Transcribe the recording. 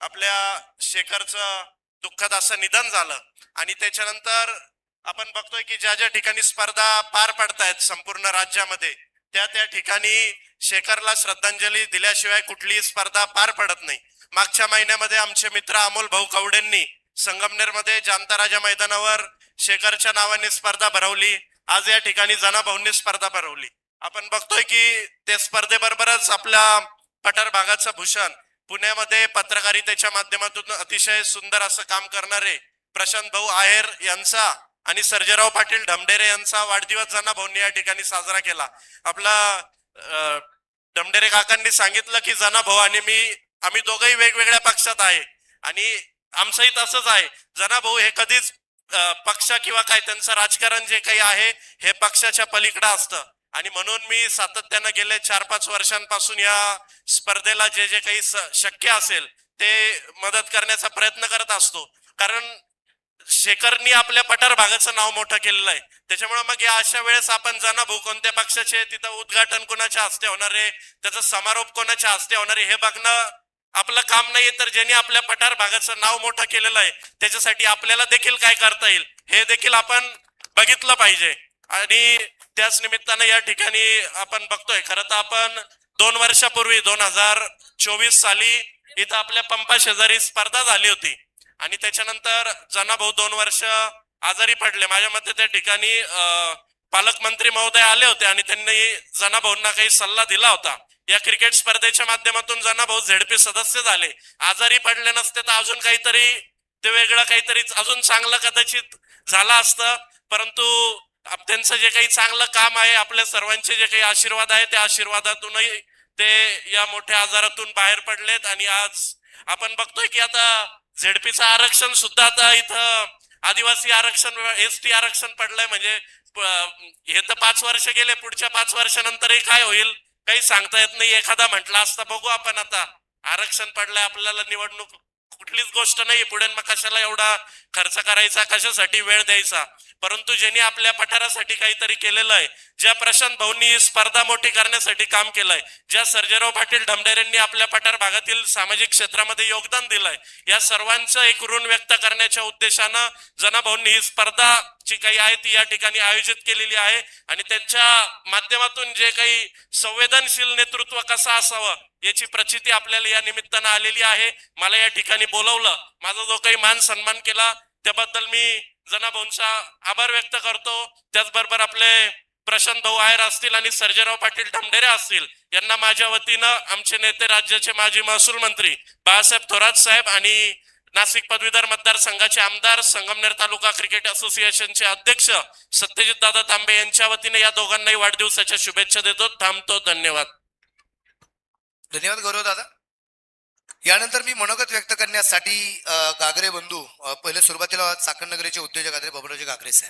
आपल्या शेखरचं दुःखद असं निधन झालं आणि त्याच्यानंतर आपण बघतोय की ज्या ज्या ठिकाणी स्पर्धा पार पडतायत संपूर्ण राज्यामध्ये त्या ठिकाणी शेखरला श्रद्धांजली दिल्याशिवाय कुठलीही स्पर्धा पार पडत नाही. मागच्या महिन्यामध्ये आमचे मित्र अमोल भाऊ कवडेंनी संगमनेरमध्ये जानता राजा मैदानावर शेखरच्या नावाने स्पर्धा भरवली. आज या ठिकाणी जना भाऊंनी स्पर्धा भरवली. आपण बघतोय की ते स्पर्धेबरोबरच आपल्या पठार भागाचं भूषण पुण्यामध्ये पत्रकारितेच्या माध्यमातून अतिशय सुंदर असं काम करणारे प्रशांत भाऊ आहेर यांचा आणि सर्जेराव पाटील ढमढेरे यांचा वाढदिवस जना भाऊंनी या ठिकाणी साजरा केला. आपला ढमढेरे काकांनी सांगितलं की जना भाऊ आणि मी आम्ही दोघंही वेगवेगळ्या पक्षात आहे आणि आमचंही तसंच आहे. जना भाऊ हे कधीच पक्ष किंवा काय त्यांचं राजकारण जे काही आहे हे पक्षाच्या पलीकडे असतं आणि म्हणून मी सातत्यानं गेले 4-5 वर्षांपासून या स्पर्धेला जे जे काही शक्य असेल ते मदत करण्याचा प्रयत्न करत असतो. कारण शेखरनी आपल्या पठार भागाचं नाव मोठं केलेलं आहे. त्याच्यामुळे मग या अशा वेळेस आपण जना भाऊ कोणत्या पक्षाचे, तिथं उद्घाटन कोणाच्या हस्ते होणार आहे, त्याचा समारोप कोणाच्या हस्ते होणार आहे हे बघणं आपलं काम नाहीये. तर ज्यांनी आपल्या पठार भागाचं नाव मोठं केलेलं आहे त्याच्यासाठी आपल्याला देखील काय करता येईल हे देखील आपण बघितलं पाहिजे. आणि त्याच निमित्तानं या ठिकाणी आपण बघतोय, खरं तर आपण 2 वर्षापूर्वी 2024 साली इथं आपल्या पंपा शेजारी स्पर्धा झाली होती आणि त्याच्यानंतर जना भाऊ 2 वर्ष आजारी पडले. माझ्या मते त्या ठिकाणी पालकमंत्री महोदय आले होते आणि त्यांनी जना भाऊंना काही सल्ला दिला होता. या क्रिकेट स्पर्धेच्या माध्यमातून जना भाऊ झेडपी सदस्य झाले. आजारी पडले नसते तर अजून काहीतरी ते वेगळं काहीतरी अजून चांगलं कदाचित झालं असतं. परंतु त्यांचं जे काही चांगलं काम आहे, आपल्या सर्वांचे जे काही आशीर्वाद आहे त्या आशीर्वादातूनही ते या मोठ्या आजारातून बाहेर पडलेत. आणि आज आपण बघतोय की आता झेडपीचं आरक्षण सुद्धा आता इथं आदिवासी आरक्षण, एसटी आरक्षण पडलंय. म्हणजे हे तर 5 वर्ष गेले, पुढच्या 5 वर्षानंतरही काय होईल काही सांगता येत नाही. एखादा म्हटला असता बघू आपण, आता आरक्षण पडलंय आपल्याला, निवडणूक कुठलीच गोष्ट नाही पुढे, मग कशाला एवढा खर्च करायचा, कशासाठी वेळ द्यायचा. परंतु ज्यांनी आपल्या पठारासाठी काहीतरी केलेलं आहे, ज्या प्रशांत भाऊंनी स्पर्धा मोठी करण्यासाठी काम केलंय, ज्या सर्जेराव पाटील ढमढेरेंनी आपल्या पठार भागातील सामाजिक क्षेत्रामध्ये योगदान दिलंय, या सर्वांचं एक ऋण व्यक्त करण्याच्या उद्देशानं जना भाऊंनी ही स्पर्धा जी काही आहे ती या ठिकाणी आयोजित केलेली आहे. आणि त्यांच्या माध्यमातून जे काही संवेदनशील नेतृत्व कसं असावं याची प्रचिती आपल्याला या निमित्तानं आलेली आहे. मला या ठिकाणी बोलवलं, माझा जो काही मान सन्मान केला त्याबद्दल मी जना भाऊंचा आभार व्यक्त करतो. त्याचबरोबर आपले प्रशांत भाऊ आहेर असतील आणि सर्जेराव पाटील ढमढेरे असतील यांना माझ्या वतीनं आमचे नेते, राज्याचे माजी महसूल मंत्री बाळासाहेब थोरात साहेब आणि नाशिक पदवीधर मतदारसंघाचे आमदार, संगमनेर तालुका क्रिकेट असोसिएशनचे अध्यक्ष सत्यजित दादा तांबे यांच्या वतीने या दोघांनाही वाढदिवसाच्या शुभेच्छा देतो. थांबतो. धन्यवाद. धन्यवाद गौरव दादा. यानंतर मी मनोगत व्यक्त करण्यासाठी गागरे बंधू, पहिले सुरुवातीला चाकण नगरीचे उद्योजक आदरणीय बबनरावजी गागरे साहेब.